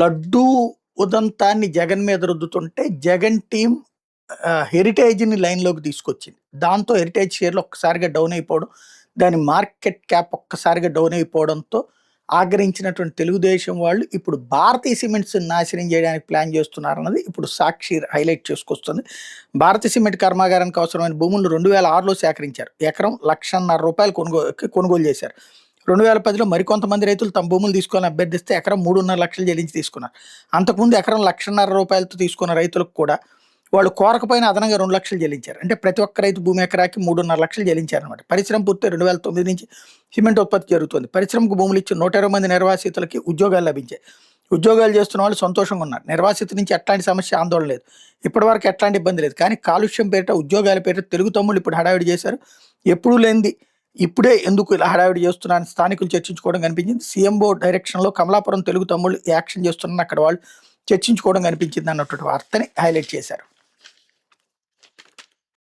లడ్డూ ఉదంతాన్ని జగన్ మీద రుద్దుతుంటే జగన్ టీమ్ హెరిటేజ్‌ని లైన్‌లోకి తీసుకొచ్చింది. దాంతో హెరిటేజ్ షేర్‌లు ఒక్కసారిగా డౌన్ అయిపోవడం, దాని మార్కెట్ క్యాప్ ఒక్కసారిగా డౌన్ అయిపోవడంతో ఆగ్రహించినటువంటి తెలుగుదేశం వాళ్ళు ఇప్పుడు భారతీయ సిమెంట్స్‌ని నాశనం చేయడానికి ప్లాన్ చేస్తున్నారన్నది ఇప్పుడు సాక్షి హైలైట్ చేసుకొస్తుంది. భారతీయ సిమెంట్ కర్మాగారానికి అవసరమైన భూములను 2006లో సేకరించారు. ఎకరం రూ. 1,50,000 కొనుగోలు చేశారు. 2010లో మరికొంతమంది రైతులు తమ భూములు తీసుకోవాలని అభ్యర్థిస్తే ఎకరం 3.5 లక్షలు చెల్లించి తీసుకున్నారు. అంతకుముందు ఎకరం రూ. 1,50,000తో తీసుకున్న రైతులకు కూడా వాళ్ళు కోరకపోయినా అదనంగా 2 లక్షలు చెల్లించారు. అంటే ప్రతి ఒక్క రైతు భూమి ఎకరాకి 3.5 లక్షలు చెల్లించారనమాట. పరిశ్రమ పూర్తి 2009 నుంచి సిమెంట్ ఉత్పత్తి జరుగుతుంది. పరిశ్రమకు భూములు ఇచ్చి 120 మంది నిర్వాసితులకి ఉద్యోగాలు లభించాయి. ఉద్యోగాలు చేస్తున్న వాళ్ళు సంతోషంగా ఉన్నారు. నిర్వాసిత నుంచి ఎట్లాంటి సమస్య ఆందోళన లేదు. ఇప్పటివరకు ఎట్లాంటి ఇబ్బంది లేదు. కానీ కాలుష్యం పేరిట ఉద్యోగాల పేరిట తెలుగు తమ్ముళ్ళు ఇప్పుడు హడావిడి చేశారు. ఎప్పుడూ లేనిది ఇప్పుడే ఎందుకు ఇలా హడావిడి చేస్తున్నారని స్థానికులు చర్చించుకోవడం కనిపించింది. సీఎంఓ డైరెక్షన్లో కమలాపురం తెలుగు తమ్ముళ్ళు యాక్షన్ చేస్తున్న అక్కడ వాళ్ళు చర్చించుకోవడం కనిపించింది అన్నటువంటి వార్తని హైలైట్ చేశారు.